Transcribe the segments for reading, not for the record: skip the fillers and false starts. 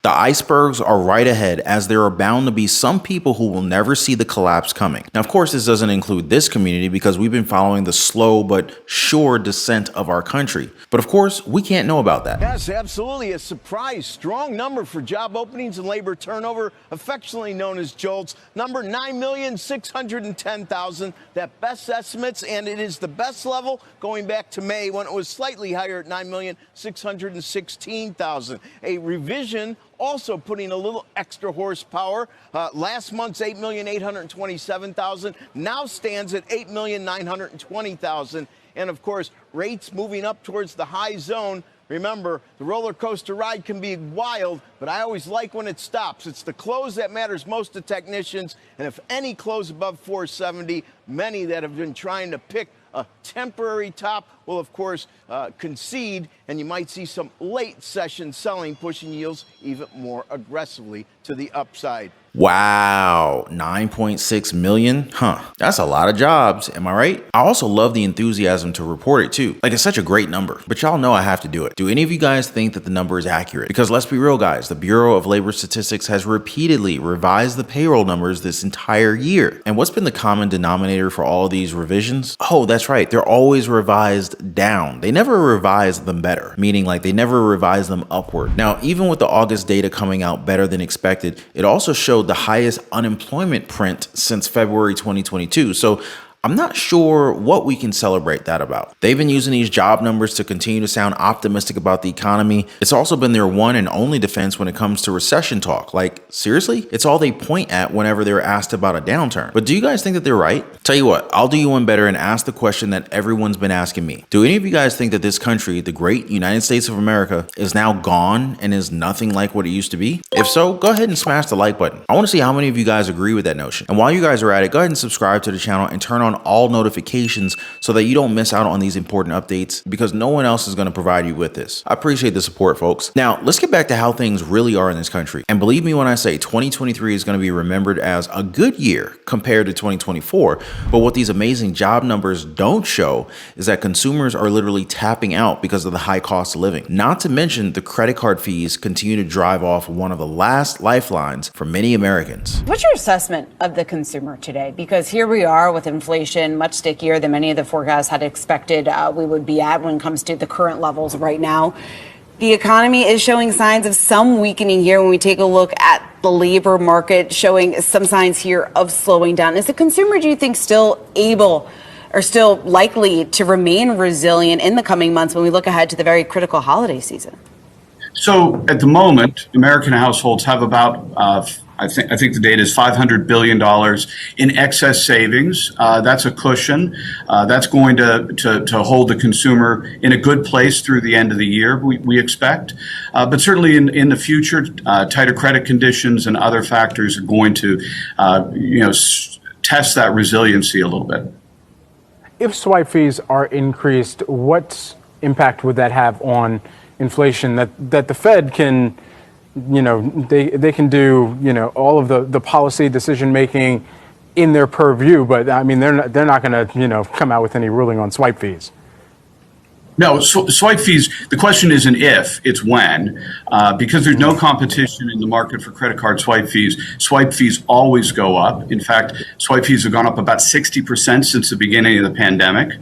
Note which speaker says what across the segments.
Speaker 1: The icebergs are right ahead, as there are bound to be some people who will never see the collapse coming. Now, of course, this doesn't include this community because we've been following the slow but sure descent of our country. But of course, we can't know about that.
Speaker 2: Yes, absolutely. A surprise. Strong number for job openings and labor turnover, affectionately known as Jolts. Number 9,610,000. That best estimates, and it is the best level going back to May when it was slightly higher at 9,616,000. A revision also putting a little extra horsepower. Last month's 8,827,000 now stands at 8,920,000. And of course, rates moving up towards the high zone. Remember, the roller coaster ride can be wild, but I always like when it stops. It's the close that matters most to technicians. And if any close above 470, many that have been trying to pick a temporary top will, of course, concede, and you might see some late session selling, pushing yields even more aggressively to the upside.
Speaker 1: Wow, 9.6 million? Huh, that's a lot of jobs, am I right? I also love the enthusiasm to report it too. Like, it's such a great number, but y'all know I have to do it. Do any of you guys think that the number is accurate? Because let's be real, guys, the Bureau of Labor Statistics has repeatedly revised the payroll numbers this entire year. And what's been the common denominator for all of these revisions? Oh, that's right, they're always revised down. They never revise them better, meaning like they never revise them upward. Now, even with the August data coming out better than expected, it also showed the highest unemployment print since February 2022. So I'm not sure what we can celebrate that about. They've been using these job numbers to continue to sound optimistic about the economy. It's also been their one and only defense when it comes to recession talk. Like, seriously? It's all they point at whenever they're asked about a downturn. But do you guys think that they're right? Tell you what, I'll do you one better and ask the question that everyone's been asking me. Do any of you guys think that this country, the great United States of America, is now gone and is nothing like what it used to be? If so, go ahead and smash the like button. I want to see how many of you guys agree with that notion. And while you guys are at it, go ahead and subscribe to the channel and turn on all notifications so that you don't miss out on these important updates, because no one else is going to provide you with this. I appreciate the support, folks. Now, let's get back to how things really are in this country. And believe me when I say 2023 is going to be remembered as a good year compared to 2024. But what these amazing job numbers don't show is that consumers are literally tapping out because of the high cost of living. Not to mention the credit card fees continue to drive off one of the last lifelines for many Americans.
Speaker 3: What's your assessment of the consumer today? Because here we are with inflation much stickier than many of the forecasts had expected we would be at when it comes to the current levels right now. The economy is showing signs of some weakening here when we take a look at the labor market, showing some signs here of slowing down. Is the consumer, do you think, still able or still likely to remain resilient in the coming months when we look ahead to the very critical holiday season?
Speaker 4: So at the moment, American households have about I think the data is $500 billion in excess savings. That's a cushion. That's going to hold the consumer in a good place through the end of the year, we expect. But certainly in the future, tighter credit conditions and other factors are going to test that resiliency a little bit.
Speaker 5: If swipe fees are increased, what impact would that have on inflation that the Fed can, they can do, all of the policy decision making in their purview, but I mean, they're not going to, come out with any ruling on swipe fees.
Speaker 4: No, swipe fees, the question isn't if, it's when. Because there's no competition in the market for credit card swipe fees always go up. In fact, swipe fees have gone up about 60% since the beginning of the pandemic.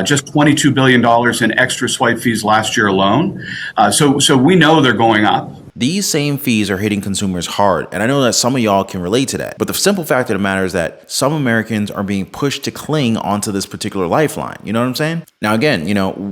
Speaker 4: Just $22 billion in extra swipe fees last year alone. So we know they're going up.
Speaker 1: These same fees are hitting consumers hard, and I know that some of y'all can relate to that. But the simple fact of the matter is that some Americans are being pushed to cling onto this particular lifeline. You know what I'm saying? Now, again,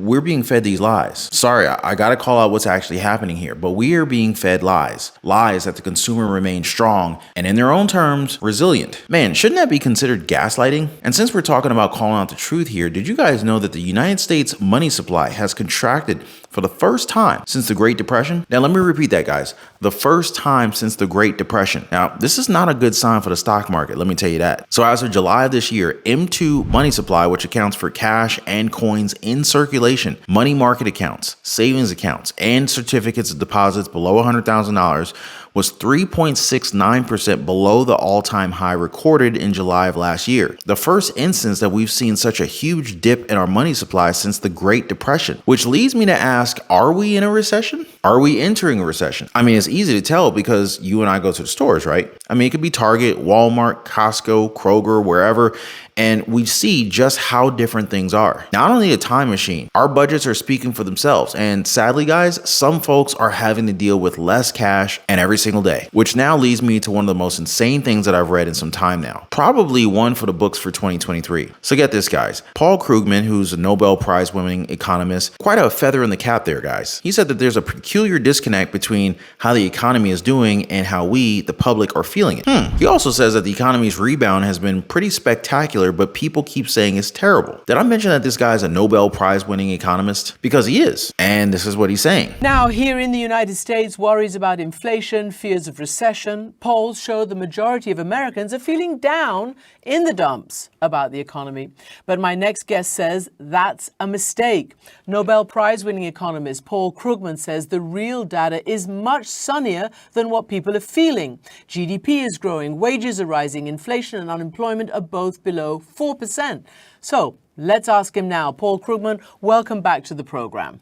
Speaker 1: we're being fed these lies. Sorry, I gotta call out what's actually happening here, but we are being fed lies. Lies that the consumer remains strong and, in their own terms, resilient. Man, shouldn't that be considered gaslighting? And since we're talking about calling out the truth here, did you guys know that the United States money supply has contracted for the first time since the Great Depression? Now, let me repeat that, guys. The first time since the Great Depression. Now, this is not a good sign for the stock market, let me tell you that. So as of July of this year, M2 money supply, which accounts for cash and coins in circulation, money market accounts, savings accounts, and certificates of deposits below $100,000, was 3.69% below the all-time high recorded in July of last year. The first instance that we've seen such a huge dip in our money supply since the Great Depression, which leads me to ask, are we in a recession? Are we entering a recession? I mean, it's easy to tell because you and I go to the stores, right? I mean, it could be Target, Walmart, Costco, Kroger, wherever, and we see just how different things are. Now, I don't need a time machine. Our budgets are speaking for themselves. And sadly, guys, some folks are having to deal with less cash and every single day, which now leads me to one of the most insane things that I've read in some time now. Probably one for the books for 2023. So get this, guys. Paul Krugman, who's a Nobel Prize winning economist, quite a feather in the cap there, guys. He said that there's a peculiar disconnect between how the economy is doing and how we, the public, are feeling it. He also says that the economy's rebound has been pretty spectacular, but people keep saying it's terrible. Did I mention that this guy's a Nobel Prize winning economist? Because he is. And this is what he's saying.
Speaker 6: Now, here in the United States, worries about inflation, fears of recession. Polls show the majority of Americans are feeling down in the dumps about the economy. But my next guest says that's a mistake. Nobel Prize winning economist Paul Krugman says the real data is much sunnier than what people are feeling. GDP is growing, wages are rising, inflation and unemployment are both below 4%. So let's ask him now. Paul Krugman, welcome back to the program.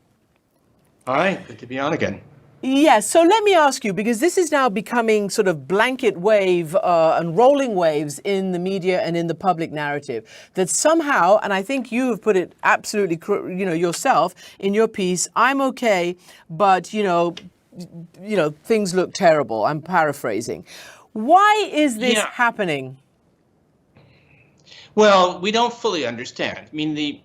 Speaker 7: Hi, good to be on again.
Speaker 6: Yes, so let me ask you, because this is now becoming sort of blanket wave and rolling waves in the media and in the public narrative, that somehow, and I think you have put it absolutely, yourself in your piece, I'm okay, but, things look terrible. I'm paraphrasing. Why is this happening?
Speaker 7: Well, we don't fully understand. I mean, the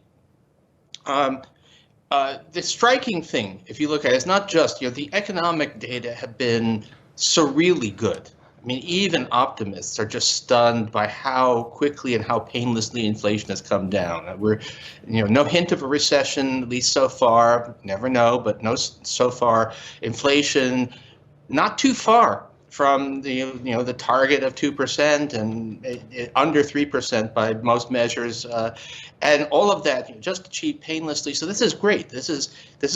Speaker 7: striking thing, if you look at it, is not just, the economic data have been surreally good. I mean, even optimists are just stunned by how quickly and how painlessly inflation has come down. We're, no hint of a recession, at least so far. Never know, but no, so far, inflation not too far from the target of 2% and under 3% by most measures, and all of that just achieved painlessly. So this is great. This is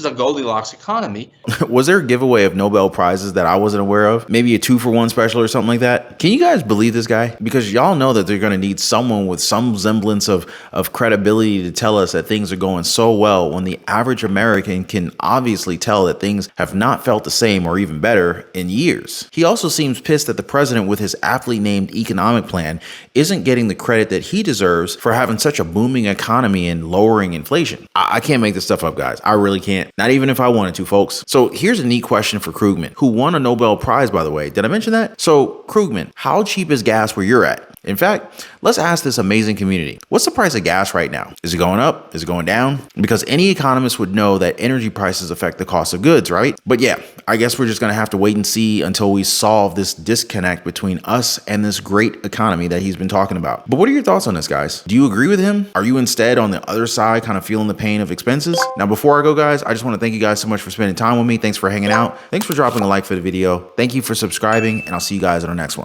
Speaker 7: a Goldilocks economy.
Speaker 1: Was there a giveaway of Nobel Prizes that I wasn't aware of? Maybe a 2-for-1 special or something like that? Can you guys believe this guy? Because y'all know that they're going to need someone with some semblance of credibility to tell us that things are going so well when the average American can obviously tell that things have not felt the same or even better in years. He also seems pissed that the president, with his aptly named economic plan, isn't getting the credit that he deserves for having such a booming economy and lowering inflation. I can't make this stuff up, guys. I really can't. Not even if I wanted to, folks. So here's a neat question for Krugman, who won a Nobel Prize, by the way. Did I mention that? So Krugman, how cheap is gas where you're at? In fact, let's ask this amazing community. What's the price of gas right now? Is it going up? Is it going down? Because any economist would know that energy prices affect the cost of goods, right? But yeah, I guess we're just going to have to wait and see until we solve this disconnect between us and this great economy that he's been talking about. But what are your thoughts on this, guys? Do you agree with him? Are you instead on the other side, kind of feeling the pain of expenses? Now, before I go, guys, I just want to thank you guys so much for spending time with me. Thanks for hanging out. Thanks for dropping a like for the video. Thank you for subscribing, and I'll see you guys in our next one.